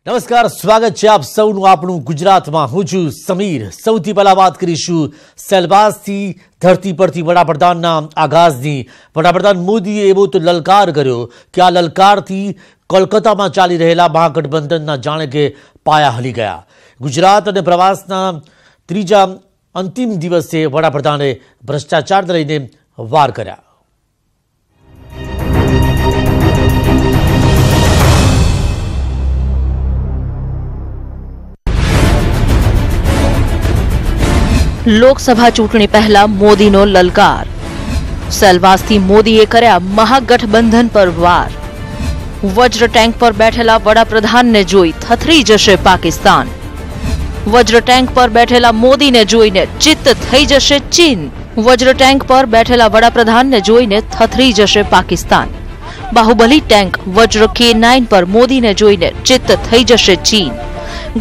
નમસ્કાર, સ્વાગત છે આપ સૌનું આપણું ગુજરાતમાં. હું છું સમીર. સૌથી પહેલા વાત કરીશું સેલવાસથી ધરતી પરથી વડાપ્રધાનના આગાઝની. વડાપ્રધાન મોદીએ એવો તો લલકાર કર્યો કે આ લલકારથી કોલકાતામાં ચાલી રહેલા મહાગઠબંધનના જાણે કે પાયા હલી ગયા. ગુજરાત અને પ્રવાસના ત્રીજા અંતિમ દિવસે વડાપ્રધાને ભ્રષ્ટાચારને લઈને વાર કર્યા. લોકસભા ચૂંટણી પહેલા મોદીનો લલકાર. સેલવાસથી મોદીએ કર્યા મહાગઠબંધન પર વાર. વજ્ર ટેન્ક પર બેઠેલા વડાપ્રધાનને જોઈ થથરી જશે પાકિસ્તાન. વજ્ર ટેન્ક પર બેઠેલા મોદીને જોઈને ચિત્ત થઈ જશે ચીન. વજ્ર ટેન્ક પર બેઠેલા વડાપ્રધાનને જોઈને થથરી જશે પાકિસ્તાન. બાહુબલી ટેન્ક વજ્ર K9 પર મોદીને જોઈને ચિત્ત થઈ જશે ચીન.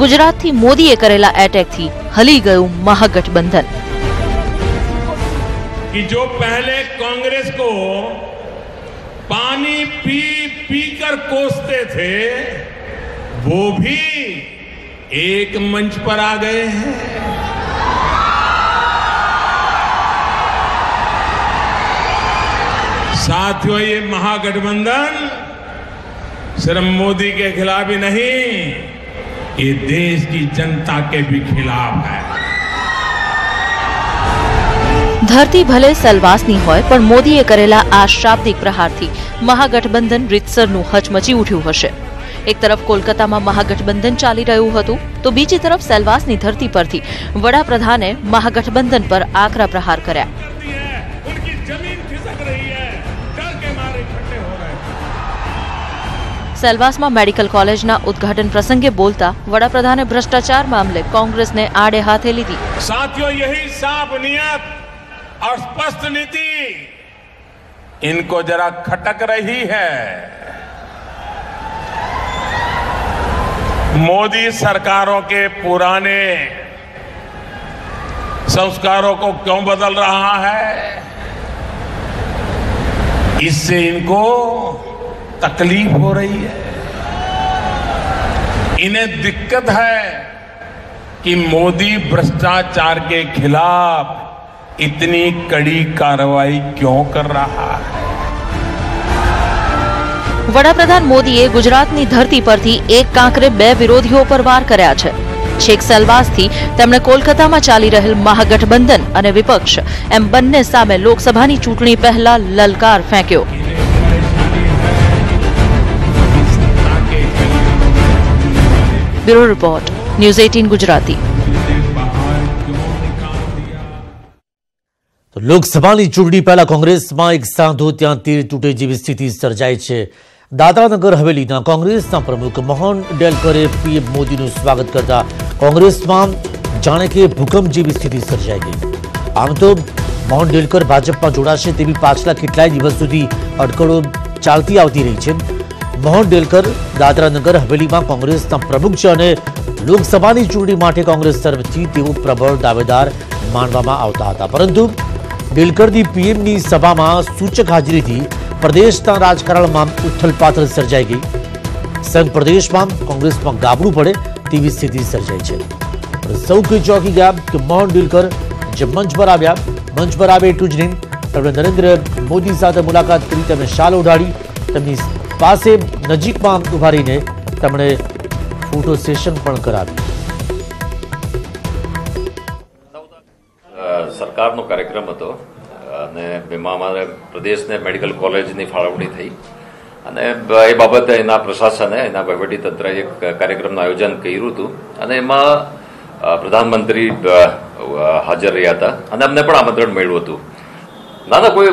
गुजरात मोदी करेला अटैक थी हली गયું महागठबंधन. कि जो पहले कांग्रेस को पानी पी पी कर कोसते थे वो भी एक मंच पर आ गए हैं. साथियों, ये महागठबंधन सिर्फ मोदी के खिलाफ ही नहीं, ये देश की जनता के भी खिलाफ है. धरती भले सेलवासनी होय पण मोदीए करेला आ शाब्दिक प्रहारथी महागठबंधन રીતસરનું હચમચી ઉઠ્યું હશે. એક તરફ કોલકાતામાં મહાગઠબંધન ચાલી રહ્યું હતું તો બીજી તરફ સેલવાસની ધરતી પરથી વડાપ્રધાને મહાગઠબંધન પર આકરા પ્રહાર કર્યા. સેલવાસમાં મેડિકલ કોલેજના ઉદ્ઘાટન પ્રસંગે બોલતા વડાપ્રધાને ભ્રષ્ટાચાર મામલે કોંગ્રેસને આડે હાથે લીધી. साथियों, यही साफ नियत और स्पष्ट नीति इनको जरा खटक रही है. मोदी सरकारों के पुराने संस्कारों को क्यों बदल रहा है? इससे इनको तकलीफ हो रही है. इन्हें दिक्कत है कि मोदी भ्रष्टाचार के खिलाफ इतनी कड़ी कार्रवाई क्यों कर रहा है. વડાપ્રધાન મોદીએ ગુજરાતની ધરતી પરથી એક કાંકરે બે વિરોધીઓ પર વાર કર્યા છે. છેક સેલવાસથી તેમણે કોલકાતામાં ચાલી રહેલ મહાગઠબંધન અને વિપક્ષ એમ બંને સામે લોકસભાની ચૂંટણી પહેલા લલકાર ફેંક્યો. Bureau report, news 18 Gujarati. તો લોકસભાની ચૂંટણી પહેલા કોંગ્રેસમાં એક સાંધો ત્યાં તીર તૂટે જેવી સ્થિતિ સર્જાઈ છે. દાદરાનગર હવેલીના કોંગ્રેસના પ્રમુખ મોહન ડેલકરે પીએમ મોદીનું સ્વાગત કરતા કોંગ્રેસમાં જાણે કે ભૂકંપ જેવી સ્થિતિ સર્જાઈ ગઈ. આમ તો મોહન ડેલકર ભાજપમાં જોડાશે તેવી પાછલા કેટલાય દિવસ સુધી અટકળો ચાલતી આવતી રહી છે. મોહન ડેલકર દાદરાનગર હવેલીમાં કોંગ્રેસના પ્રમુખ છે અને લોકસભાની ચૂંટણી માટે કોંગ્રેસ તરફથી તેઓ પ્રબળ દાવેદાર માનવામાં આવતા હતા. પરંતુ ડેલકરની પીએમની સભામાં સૂચક હાજરીથી પ્રદેશના રાજકારણમાં ઉથલપાથલ સર્જાઈ ગઈ. સંઘ પ્રદેશમાં કોંગ્રેસમાં ગાબડું પડે તેવી સ્થિતિ સર્જાઈ છે. સૌ કોઈ ચોંકી ગયા કે મોહન ડેલકર જે મંચ પર આવ્યા, મંચ પર આવે એટલું જ નહીં, તેમણે નરેન્દ્ર મોદી સાથે મુલાકાત કરી, તેમને શાલ ઓઢાડી, તેમની પાસે નજીકમાં ઉભા રહીને તેમણે ફોટો સેશન પણ કરાવ્યું. સરકારનો કાર્યક્રમ હતો અને એમાં અમારે પ્રદેશને મેડિકલ કોલેજની ફાળવણી થઈ અને એ બાબતે એના પ્રશાસને, એના વહીવટીતંત્રએ એક કાર્યક્રમનું આયોજન કર્યું હતું અને એમાં પ્રધાનમંત્રી હાજર રહ્યા હતા અને અમને પણ આમંત્રણ મળ્યું હતું. ના કોઈ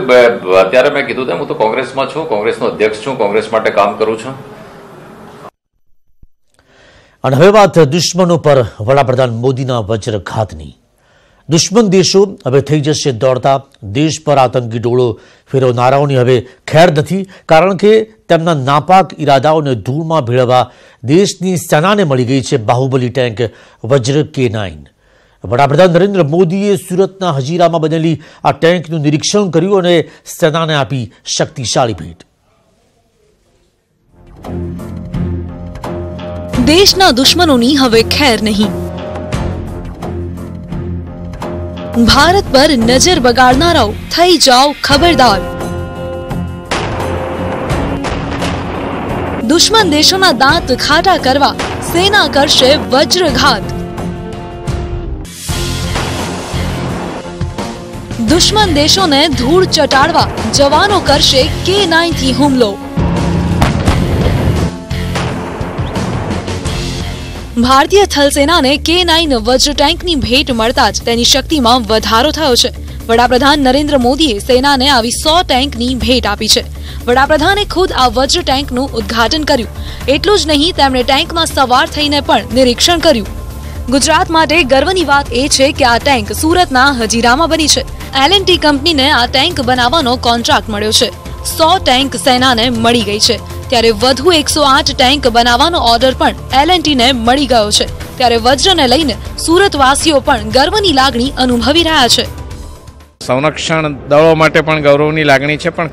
અત્યારે મેં કીધું તેમ હું તો કોંગ્રેસમાં છું, કોંગ્રેસનો અધ્યક્ષ છું, કોંગ્રેસ માટે કામ કરું છું. અને હવે વાત દુશ્મનો પર વડાપ્રધાન મોદીના વજ્રઘાતની. દુશ્મન દેશો હવે થઈ જશે દોડતા. દેશ પર આતંકી ડોળો ફેરવનારાઓની હવે ખેર નથી, કારણ કે તેમના નાપાક ઈરાદાઓને ધૂળમાં ભેળવવા દેશની સેનાને મળી ગઈ છે બાહુબલી ટેન્ક વજ્ર K9. વડાપ્રધાન નરેન્દ્ર મોદીએ સુરતના હજીરામાં બનેલી આ ટેન્કનું નિરીક્ષણ કર્યું અને સેનાને આપી શક્તિશાળી ભેટ. દેશના દુશ્મનોની હવે ખેર નહીં. ભારત પર નજર બગાડનારાઓ થઈ જાઓ ખબરદાર. દુશ્મન દેશોના દાંત ખાટા કરવા સેના કરશે વજ્રઘાત. દુશ્મન દેશોને ધૂળ ચટાડવા જવાનો કરશે K9 થી હુમલો. ભારતીય થલસેનાને K9 વજ્ર ટેન્કની ભેટ મળતા જ તેની શક્તિમાં વધારો થયો છે. વડાપ્રધાન નરેન્દ્ર મોદીએ સેનાને આવી 100 ટેન્કની ભેટ આપી છે. વડાપ્રધાને ખુદ આ વજ્ર ટેન્કનું ઉદ્ઘાટન કર્યું. એટલું જ નહીં, તેમણે ટેન્કમાં સવાર થઈને પણ નિરીક્ષણ કર્યું. ગુજરાત માટે ગર્વની વાત એ છે કે આ ટેન્ક સુરતના હજીરામાં બની છે. L&T કંપનીને આ ટેન્ક બનાવવાનો કોન્ટ્રાક્ટ મળ્યો છે. 100 ટેન્ક સેનાને મળી ગઈ છે. ત્યારે વધુ 108 ટેન્ક બનાવવાનો ઓર્ડર પણ L&Tને મળી ગયો છે. ત્યારે વજ્રને લઈને સુરતવાસીઓ પણ ગર્વની લાગણી અનુભવી રહ્યા છે. સંરક્ષણ દળો માટે પણ ગૌરવની લાગણી છે, પણ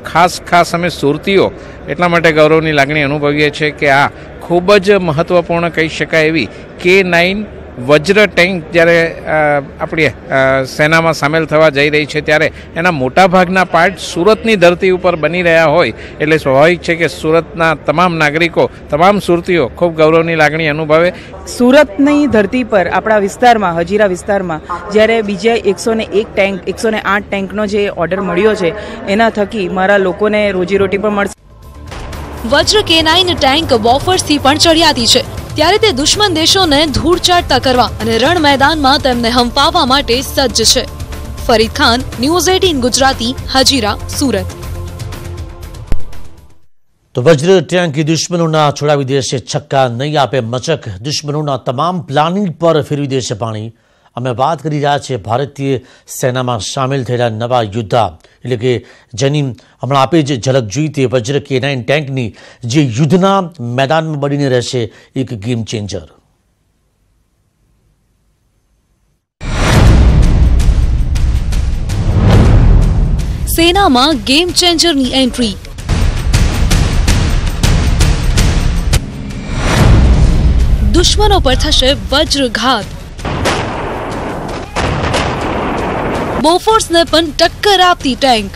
ખાસ અમે સુરતીઓ એટલા માટે ગૌરવની લાગણી અનુભવીએ છીએ કે આ ખૂબ જ મહત્વપૂર્ણ કહી શકાય એવી K9 વજ્ર ટેન્ક જ્યારે આપણી સેનામાં સામેલ થવા જઈ રહી છે, ત્યારે એના મોટાભાગના પાર્ટ સુરતની ધરતી ઉપર બની રહ્યા હોય એટલે સ્વાભાવિક છે કે સુરતના તમામ નાગરિકો, તમામ સુરતીઓ ખૂબ ગૌરવની લાગણી અનુભવે. સુરતની ધરતી પર આપણા વિસ્તારમાં, હજીરા વિસ્તારમાં જ્યારે બીજા 101 ટેન્ક, 108 ટેન્કનો જે ઓર્ડર મળ્યો છે, એના થકી મારા લોકોને રોજીરોટી પણ મળશે. વજ્ર K9 ટેન્ક બોફર્સથી પણ ચડિયાતી છે. ત્યારે તે દુશ્મન દેશોને ધૂળ ચાટતા કરવા અને રણ મેદાનમાં તેમને હંફાવવા માટે સજ્જ છે. ફરીદ ખાન, ન્યૂઝ 18 ગુજરાતી, હજીરા, સુરત. તો વજ્ર ટેન્ક દુશ્મનોના છોડાવી દેશે છક્કા, નહીં આપે મચક. દુશ્મનોના તમામ પ્લાનિંગ પર ફેરવી દેશે પાણી. અમે વાત કરી રહ્યા છીએ ભારતીય સેનામાં સામેલ થયેલા નવા યોદ્ધા, એટલે કે જેની હમણાં આપે જે ઝલક જોઈ તે વજ્ર K9 ટેન્કની, જે યુદ્ધના મેદાનમાં બનીને રહેશે એક ગેમ ચેન્જર. સેનામાં ગેમ ચેન્જરની એન્ટ્રી. દુશ્મનો પર થશે વજ્રઘાત. બોફોર્સને પણ ટક્કર આપતી ટેન્ક.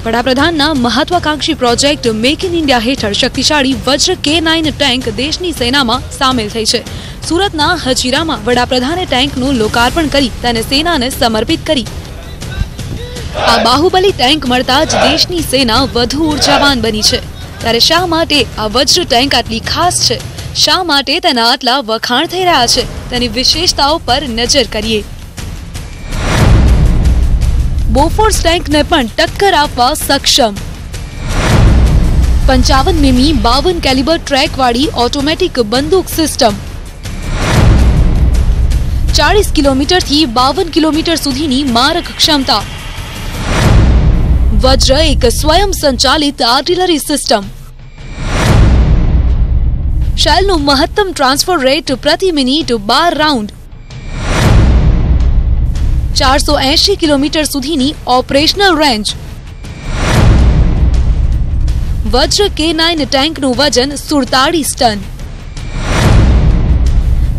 વડાપ્રધાનના મહત્વાકાંક્ષી પ્રોજેક્ટ મેક ઇન ઇન્ડિયા હેઠળ શક્તિશાળી વજ્ર K9 ટેન્ક દેશની સેનામાં સામેલ થઈ છે. સુરતના હજીરામાં વડાપ્રધાને ટેન્કનું લોકાર્પણ કરી તેને સેનાને સમર્પિત કરી. આ બાહુબલી ટેન્ક મળતા જ દેશની સેના વધુ ઉર્જાવાન બની છે. ત્યારે શા માટે આ વજ્ર ટેન્ક આટલી ખાસ છે? શા માટે તેના આટલા વખાણ થઈ રહ્યા છે? તેની વિશેષતાઓ પર નજર કરીએ. બોફોર્સ ટેન્કને પણ ટક્કર આપવા સક્ષમ. 55 મીમી 52 કેલિબર ટ્રેક વાળી ઓટોમેટિક બંદૂક સિસ્ટમ. 40 કિલોમીટરથી 52 કિલોમીટર સુધીની મારક ક્ષમતા. વજ્ર એક સ્વયં સંચાલિત આર્ટિલરી સિસ્ટમ. શેલનું મહત્તમ ટ્રાન્સફર રેટ પ્રતિ મિનિટ 12 રાઉન્ડ. 480 કિલોમીટર સુધીની ઓપરેશનલ રેન્જ. વજ્ર K9 ટેન્કનું વજન 47 ટન.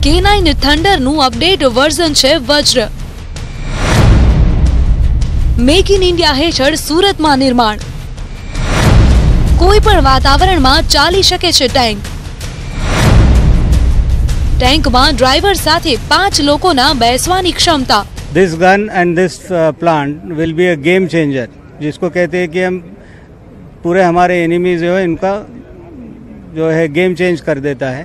K9 થંડરનું અપડેટ વર્ઝન છે વજ્ર. મેક ઇન ઇન્ડિયા હેઠળ સુરતમાં નિર્માણ. કોઈ પણ વાતાવરણમાં ચાલી શકે છે ટેન્ક. ટેન્કમાં ડ્રાઈવર સાથે 5 લોકોના બેસવાની ક્ષમતા. This gun and this plant will be a game changer, जिसको कहते हैं कि हम पूरे हमारे एनिमीज जो है इनका जो है गेम चेंज कर देता है.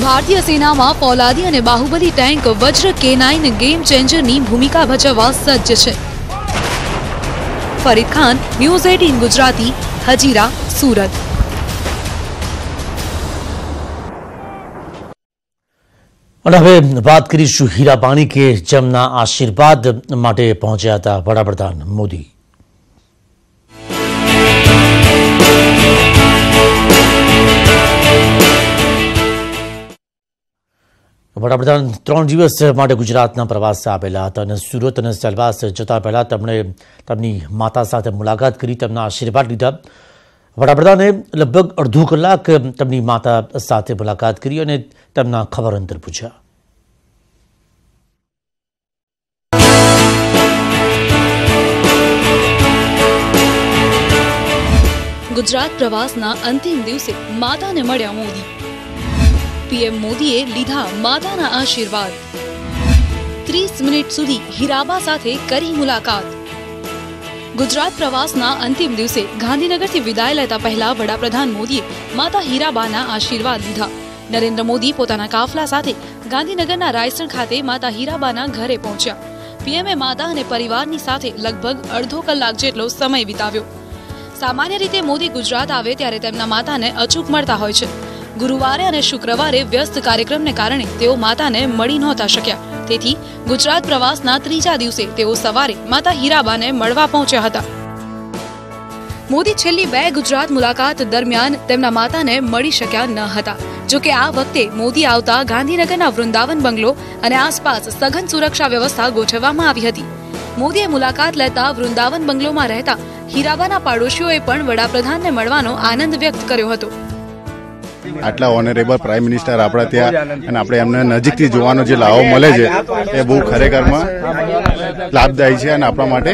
ભારતીય સેનામાં ફૌલાદી અને બાહુબલી ટેન્ક વજ્ર K9 ગેમ ચેન્જરની ભૂમિકા ભજવવા સજ્જ છે. ફરીદ ખાન, ન્યૂઝ 18 ગુજરાતી, હજીરા, સુરત. અને હવે વાત કરીશું હીરાબાણી કે જેમના આશીર્વાદ માટે પહોંચ્યા હતા વડાપ્રધાન મોદી. વડાપ્રધાન 3 દિવસ માટે ગુજરાતના પ્રવાસે આવેલા હતા અને સુરત અને સેલવાસ જતા પહેલા તેમણે તેમની માતા સાથે મુલાકાત કરી, તેમના આશીર્વાદ લીધા. વડાપ્રધાને લગભગ અડધો કલાક તેમની માતા સાથે મુલાકાત કરી અને તેમના ખબર અંતર પૂછ્યા. ગુજરાત પ્રવાસના અંતિમ દિવસે માતાને મળ્યા મોદી. પીએમ મોદીએ લીધા માતાના આશીર્વાદ. 30 મિનિટ સુધી હીરાબા સાથે કરી મુલાકાત. ગુજરાત પ્રવાસના અંતિમ દિવસે ગાંધીનગરથી વિદાય લેતા પહેલા વડાપ્રધાન મોદીએ માતા હીરાબાના આશીર્વાદ લીધા. નરેન્દ્ર મોદી પોતાના કાફલા સાથે ગાંધીનગરના રાયસણ ખાતે માતા હીરાબાના ઘરે પહોંચ્યા. પીએમએ માતા અને પરિવારની સાથે લગભગ અડધો કલાક જેટલો સમય વિતાવ્યો. સામાન્ય રીતે મોદી ગુજરાત આવે ત્યારે તેમના માતાને અચૂક મળતા હોય છે. ગુરુવારે અને શુક્રવારે વ્યસ્ત કાર્યક્રમને કારણે તેઓ માતાને મળી નહોતા શક્યા. તેથી ગુજરાત પ્રવાસના ત્રીજા દિવસે તેઓ સવારે માતા હીરાબાને મળવા પહોંચ્યા હતા. મોદી છેલ્લી 2 ગુજરાત મુલાકાત દરમિયાન તેમના માતાને મળી શક્યા ન હતા. જોકે આ વખતે મોદી આવતા ગાંધીનગરના વૃંદાવન બંગલો અને આસપાસ સઘન સુરક્ષા વ્યવસ્થા ગોઠવવામાં આવી હતી. મોદીએ મુલાકાત લેતા વૃંદાવન બંગલોમાં રહેતા હીરાબાના પાડોશીઓએ પણ વડાપ્રધાનને મળવાનો આનંદ વ્યક્ત કર્યો હતો. આટલા ઓનરેબલ પ્રાઇમ મિનિસ્ટર આપણા ત્યાં અને આપણે એમને નજીકથી જોવાનો જે લાવો મળે છે એ બહુ ખરેખરમાં લાભદાયી છે અને આપણા માટે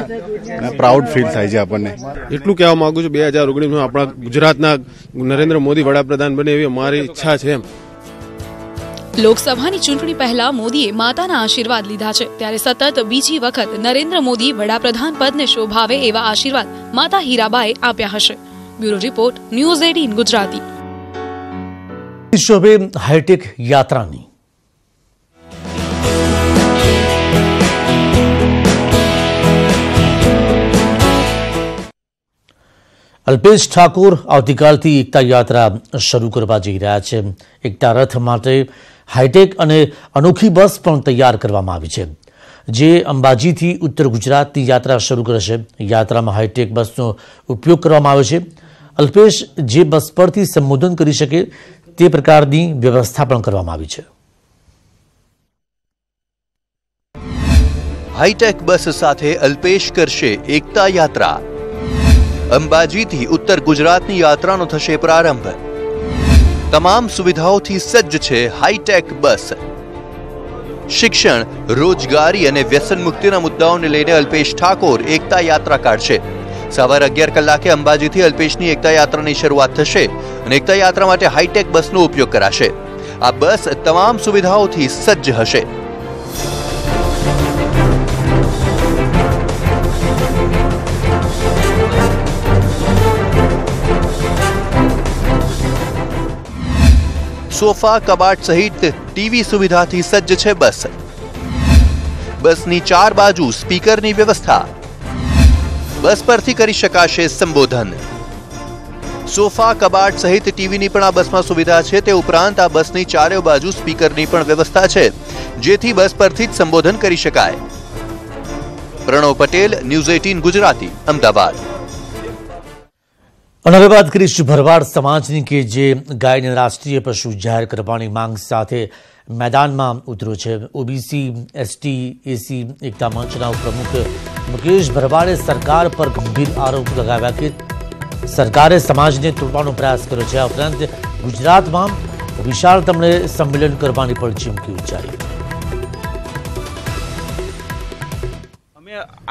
પ્રાઉડ ફીલ થાય છે. આપણને એટલું કહેવા માંગુ છું 2019માં આપણા ગુજરાતના નરેન્દ્ર મોદી વડાપ્રધાન બને એવી અમારી ઈચ્છા છે. લોકસભાની ચૂંટણી પહેલા મોદીએ માતાના આશીર્વાદ લીધા છે, ત્યારે સતત બીજી વખત નરેન્દ્ર મોદી વડાપ્રધાન પદને શોભાવે એવા આશીર્વાદ માતા હીરાબાએ આપ્યા હશે. Bureau report, news 18 Gujarati. હવે હાઈટેક યાત્રાની અલ્પેશ ઠાકોર આવતીકાલથી એકતા યાત્રા શરૂ કરવા જઈ રહ્યા છે. એકતા રથ માટે હાઈટેક અને અનોખી બસ પણ તૈયાર કરવામાં આવી છે, જે અંબાજીથી ઉત્તર ગુજરાતની યાત્રા શરૂ કરશે. યાત્રામાં હાઈટેક બસનો ઉપયોગ કરવામાં આવ્યો છે. અલ્પેશ જે બસ પરથી સંબોધન કરી શકે તે પ્રકારની વ્યવસ્થા પણ કરવામાં આવી છે. હાઈટેક બસ સાથે અલ્પેશ કરશે એકતા યાત્રા. અંબાજીથી ઉત્તર ગુજરાતની યાત્રાનો થશે પ્રારંભ. તમામ સુવિધાઓથી સજ્જ છે હાઈટેક બસ. શિક્ષણ, રોજગારી અને વ્યસન મુક્તિના મુદ્દાઓને લઈને અલ્પેશ ઠાકોર એકતા યાત્રા કાઢશે. સવારે 11 કલાકે અંબાજીથી અલ્પેશની એકતા યાત્રાની શરૂઆત થશે અને એકતા યાત્રા માટે હાઈટેક બસનો ઉપયોગ કરાશે. આ બસ તમામ સુવિધાઓથી સજ્જ હશે. સોફા, કબાટ સહિત ટીવી સુવિધાથી સજ્જ છે બસ. બસની 4 બાજુ સ્પીકરની વ્યવસ્થા. બસ પરથી કરી શકાશે સંબોધન. સોફા, કબાટ સહિત ટીવીની પણ આ બસમાં સુવિધા છે. તે ઉપરાંત આ બસની 4 બાજુ સ્પીકરની પણ વ્યવસ્થા છે, જેથી બસ પરથી જ સંબોધન કરી શકાય. પ્રણવ પટેલ, ન્યૂઝ 18 ગુજરાતી, અમદાવાદ. અને હવે વાત કરીશું ભરવાડ સમાજની કે જે ગાયને રાષ્ટ્રીય પશુ જાહેર કરવાની માંગ સાથે મેદાનમાં ઉતર્યો છે. ઓબીસી, એસટી, એસી એકતા મંચના પ્રમુખ મુકેશ ભરવાડે સરકાર પર ગંભીર આરોપ લગાવ્યા કે સરકારે સમાજને તોડવાનો પ્રયાસ કર્યો છે. આ ઉપરાંત ગુજરાતમાં વિશાળતમ સંમેલન કરવાની પણ ચીમકી ઉચ્ચારી.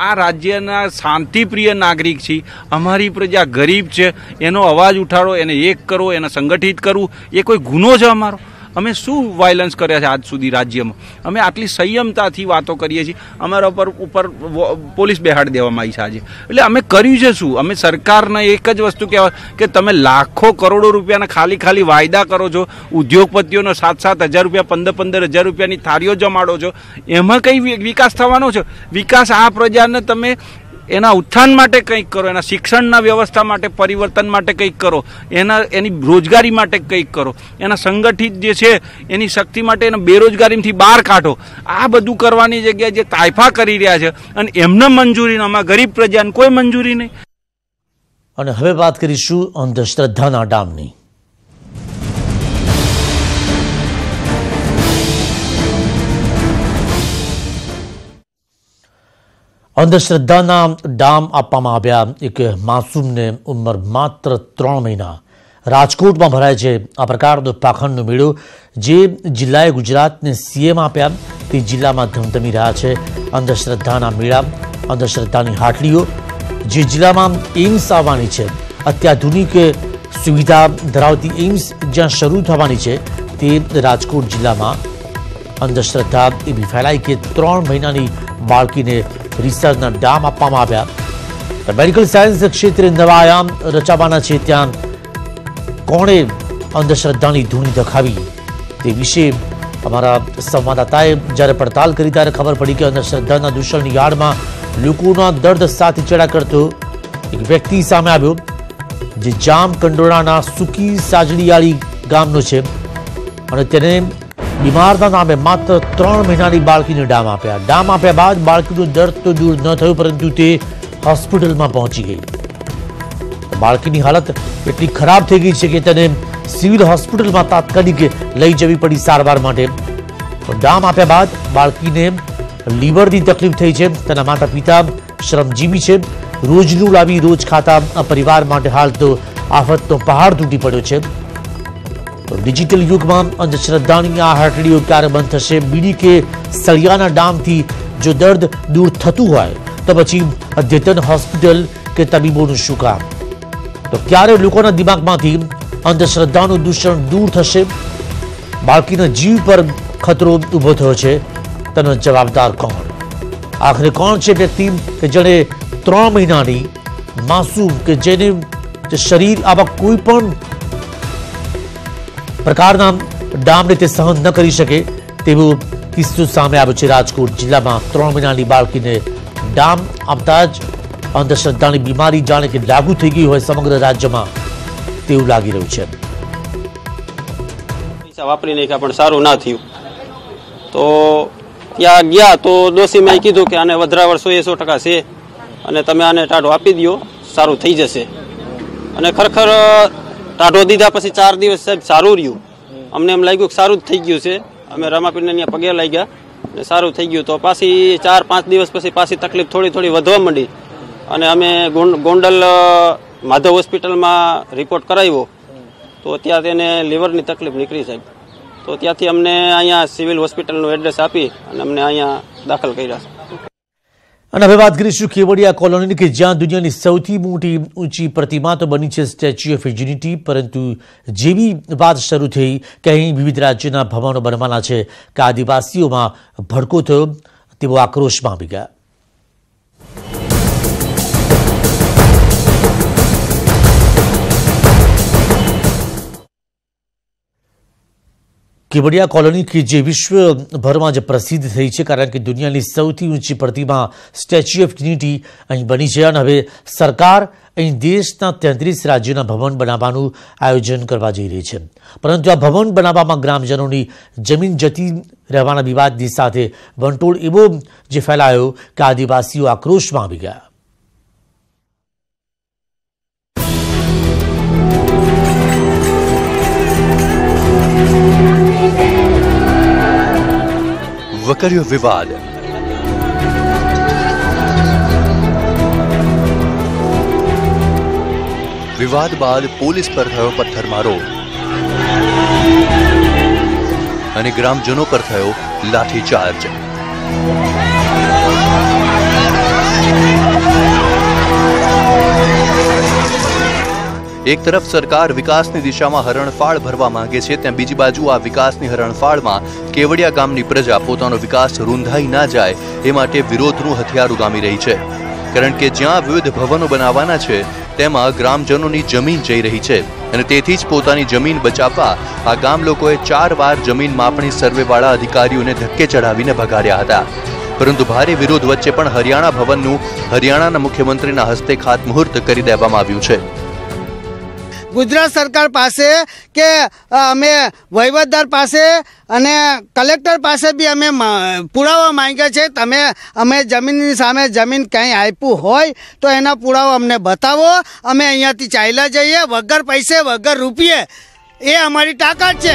આ રાજ્યના શાંતિપ્રિય નાગરિક છીએ. અમારી પ્રજા ગરીબ છે, એનો અવાજ ઉઠાડો, એને એક કરો, એને સંગઠિત કરવું એ કોઈ ગુનો છે અમારો? અમે શું વાયલન્સ કર્યા છે આજ સુધી રાજ્યમાં? અમે આટલી સંયમતાથી વાતો કરીએ છીએ. અમારા ઉપર પોલીસ બેહાડી દેવામાં આવી છે આજે. એટલે અમે કર્યું છે શું? અમે સરકારને એક જ વસ્તુ કહેવાય કે તમે લાખો કરોડો રૂપિયાના ખાલી વાયદા કરો છો, ઉદ્યોગપતિઓનો 7,000 રૂપિયા, 15,000 રૂપિયાની થાળીઓ જમાડો છો. એમાં કઈ વિકાસ થવાનો છે? વિકાસ આ પ્રજાને તમે એના ઉત્થાન માટે કંઈક કરો, એના શિક્ષણના વ્યવસ્થા માટે પરિવર્તન માટે કંઈક કરો, એની રોજગારી માટે કંઈક કરો, એના સંગઠિત જે છે એની શક્તિ માટે એને બેરોજગારીથી બહાર કાઢો. આ બધું કરવાની જગ્યાએ જે તાયફા કરી રહ્યા છે અને એમને મંજૂરી ન, આમાં ગરીબ પ્રજાને કોઈ મંજૂરી નહીં. અને હવે વાત કરીશું અંધશ્રદ્ધાના ડામની. અંધશ્રદ્ધાના ડામ આપવામાં આવ્યા એક માસૂમને ઉંમર માત્ર 3 મહિના રાજકોટમાં ભરાય છે આ પ્રકારનો પાખંડનો મેળો જે જિલ્લાએ ગુજરાતને સીએમ આપ્યા તે જિલ્લામાં ધમધમી રહ્યા છે અંધશ્રદ્ધાના મેળા અંધશ્રદ્ધાની હાટલીઓ જે જિલ્લામાં એમ્સ આવવાની છે અત્યાધુનિક સુવિધા ધરાવતી એમ્સ જ્યાં શરૂ થવાની છે તે રાજકોટ જિલ્લામાં અંધશ્રદ્ધા એવી ફેલાઈ કે 3 મહિનાની બાળકીને રિસર્ચના ડામ આપવામાં આવ્યા મેડિકલ સાયન્સ ક્ષેત્રે નવા આયામ રચાવાના છે ત્યાં કોણે અંધશ્રદ્ધાની ધૂણી દખાવી તે વિશે અમારા સંવાદદાતાએ જ્યારે પડતાલ કરી ત્યારે ખબર પડી કે અંધશ્રદ્ધાના દૂષણની આડમાં લોકોના દર્દ સાથે ચેડા કરતો એક વ્યક્તિ સામે આવ્યો જે જામ કંડોળાના સુકી સાજડીયાળી ગામનો છે અને તેને બીમારના નામે માત્ર 3 મહિનાની બાળકીને ડામ આપ્યા બાદ બાળકીનું દર્દ તો દૂર ન થયું પરંતુ તે હોસ્પિટલમાં પહોંચી ગઈ બાળકીની હાલત એટલી ખરાબ થઈ ગઈ છે કે તેને સિવિલ હોસ્પિટલમાં તાત્કાલિક લઈ જવી પડી સારવાર માટે ડામ આપ્યા બાદ બાળકીને લીવરની તકલીફ થઈ છે તેના માતા પિતા શ્રમજીવી છે રોજનું લાવી રોજ ખાતા આ પરિવાર માટે હાલ તો આફતનો પહાડ તૂટી પડ્યો છે ડિજિટલ યુગમાં અંધશ્રદ્ધાની આ હાટડીઓ ક્યારે બંધ થશે બીડી કે સળિયાના ડામથી જો દર્દ દૂર થતું હોય તો પછી અદ્યતન હોસ્પિટલ કે તબીબોનું શું કામ તો ક્યારે લોકોના દિમાગમાંથી અંધશ્રદ્ધાનું દૂષણ દૂર થશે બાળકીના જીવ પર ખતરો ઊભો થયો છે તેનો જવાબદાર કોણ આખરે કોણ છે વ્યક્તિ કે જેણે 3 મહિનાની માસૂમ કે જેને શરીર આવા કોઈ પણ પ્રકારના ડામને તે સહન ન કરી શકે તેવો કિસ્સો સામે આવ્યો છે રાજકોટ જિલ્લામાં 3 મહિનાની બાળકીને ડામ આપતા જ અંધશ્રદ્ધાની બીમારી જાણે કે લાગુ થઈ ગઈ હોય સમગ્ર રાજ્યમાં તેવું લાગી રહ્યું છે પૈસા વાપરી નાખ્યા પણ સારું ના થયું તો ત્યાં ગયા તો ડોશીમાં કીધું કે આને વધરાવર 100% છે અને તમે આને ટાઢો આપી દો સારું થઈ જશે અને ખરેખર ટાઢો દીધા પછી 4 દિવસ સાહેબ સારું રહ્યું અમને એમ લાગ્યું કે સારું જ થઈ ગયું છે અમે રમાપીરને ત્યાં પગે લાગ્યા અને સારું થઈ ગયું તો પાછી 4-5 દિવસ પછી પાછી તકલીફ થોડી વધવા માંડી અને અમે ગોંડલ માધવ હોસ્પિટલમાં રિપોર્ટ કરાવ્યો તો ત્યાં તેને લીવરની તકલીફ નીકળી સાહેબ તો ત્યાંથી અમને અહીંયા સિવિલ હોસ્પિટલનું એડ્રેસ આપી અને અમને અહીંયા દાખલ કર્યા છે અને હવે વાત કરીશું કેવડિયા કોલોની કે જ્યાં દુનિયાની સૌથી મોટી ઊંચી પ્રતિમા તો બની છે સ્ટેચ્યુ ઓફ યુનિટી પરંતુ જેવી વાત શરૂ થઈ કે અહીં વિવિધ રાજ્યોના ભવનો બનવાના છે કે આદિવાસીઓમાં ભડકો થયો તેવો આક્રોશમાં આવી ગયા કેવડિયા કોલોની કે જે વિશ્વભરમાં જ પ્રસિદ્ધ થઈ છે કારણ કે દુનિયાની સૌથી ઊંચી પ્રતિમા સ્ટેચ્યુ ઓફ યુનિટી અહીં બની છે અને હવે સરકાર અહીં દેશના 33 રાજ્યોના ભવન બનાવવાનું આયોજન કરવા જઈ રહી છે પરંતુ આ ભવન બનાવવામાં ગ્રામજનોની જમીન જતી રહેવાના વિવાદની સાથે વંટોળ એવો જે ફેલાયો કે આદિવાસીઓ આક્રોશમાં આવી ગયા વકર્યો વિવાદ બાદ પોલીસ પર થયો પથ્થરમારો અને ગ્રામજનો પર થયો લાઠીચાર્જ એક તરફ સરકાર વિકાસની દિશામાં હરણફાળ ભરવા માંગે છે ત્યાં બીજી બાજુ આ વિકાસની હરણફાળમાં કેવડિયા ગામની પ્રજા પોતાનો વિકાસ રૂંધાઈ ના જાય એ માટે વિરોધનું હથિયાર ઉગામી રહી છે કારણ કે જ્યાં વિવિધ ભવનો બનાવવાના છે તેમાં ગ્રામજનોની જમીન જઈ રહી છે અને તેથી જ પોતાની જમીન બચાવવા આ ગામ લોકોએ 4 વાર જમીન માપણી સર્વેવાળા અધિકારીઓને ધક્કે ચડાવીને ભગાડ્યા હતા પરંતુ ભારે વિરોધ વચ્ચે પણ હરિયાણા ભવનનું હરિયાણાના મુખ્યમંત્રીના હસ્તે ખાતમુહૂર્ત કરી દેવામાં આવ્યું છે ગુજરાત સરકાર પાસે કે અમે વહીવટદાર પાસે અને કલેક્ટર પાસે બી અમે પુરાવા માંગ્યા છે તમે અમે જમીનની સામે જમીન કંઈ આપ્યું હોય તો એના પુરાવા અમને બતાવો અમે અહીંયાથી ચાલ્યા જઈએ વગર પૈસે વગર રૂપિયે એ અમારી તાકાત છે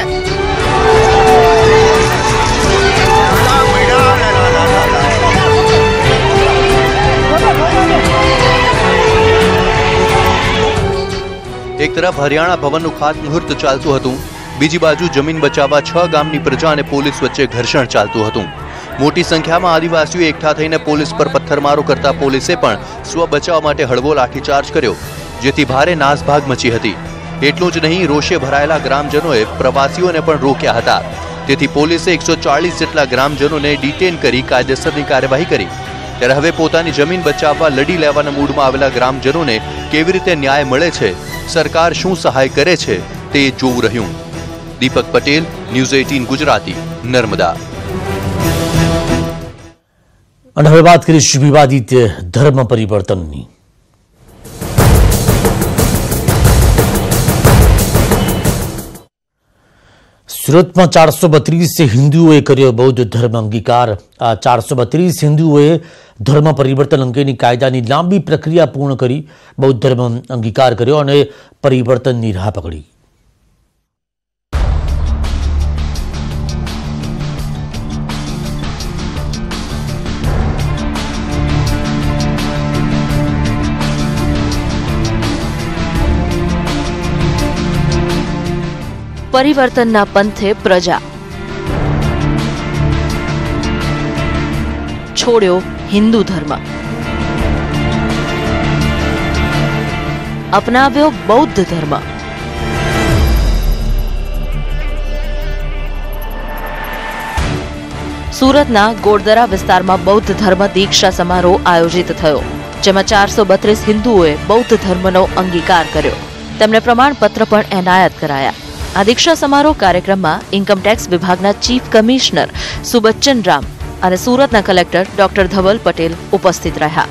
એક તરફ હરિયાણા ભવનનું ખાતમુહૂર્ત ચાલતું હતું, બીજી બાજુ જમીન બચાવવા 6 ગામની પ્રજા અને પોલીસ વચ્ચે ઘર્ષણ ચાલતું હતું. મોટી સંખ્યામાં આદિવાસીઓ એકઠા થઈને પોલીસ પર પથ્થરમારો કરતા પોલીસે પણ સ્વ બચાવ માટે હળવો લાઠીચાર્જ કર્યો, જેથી ભારે નાસભાગ મચી હતી. એટલું જ નહીં, રોષે ભરાયેલા ગ્રામજનોએ પ્રવાસીઓને પણ રોક્યા હતા. તેથી પોલીસે 140 જેટલા ગ્રામજનોને ડિટેન કરી કાયદેસરની કાર્યવાહી કરી. ત્યારે હવે પોતાની જમીન બચાવવા લડી લેવાના મૂડમાં આવેલા ગ્રામજનોને કેવી રીતે ન્યાય મળે છે, સરકાર શું સહાય કરે છે, તે જોવું રહ્યું. દીપક પટેલ, ન્યૂઝ 18 ગુજરાતી, નર્મદા. અને હવે વાત કરીશું વિવાદિત ધર્મ પરિવર્તનની. સુરતમાં 432 હિન્દુઓએ કર્યો બૌદ્ધ ધર્મ અંગીકાર. આ 432 હિન્દુઓએ ધર્મ પરિવર્તન અંગેની કાયદાની લાંબી પ્રક્રિયા પૂર્ણ કરી બૌદ્ધ ધર્મ અંગીકાર કર્યો અને પરિવર્તનની રાહ પકડી. પરિવર્તનના પંથે પ્રજા છોડ્યો હિન્દુ ધર્મ, અપનાવ્યો બૌદ્ધ ધર્મ. સુરતના ગોળદરા વિસ્તારમાં બૌદ્ધ ધર્મ દીક્ષા સમારોહ આયોજિત થયો, જેમાં 432 હિન્દુઓએ બૌદ્ધ ધર્મનો અંગીકાર કર્યો. તેમને પ્રમાણપત્ર પણ એનાયત કરાયા. આ દીક્ષા સમારોહ કાર્યક્રમમાં ઇન્કમટેક્સ વિભાગના ચીફ કમિશનર સુબચ્ચન રામ અને સુરતના કલેક્ટર ડોક્ટર ધવલ પટેલ ઉપસ્થિત રહ્યા.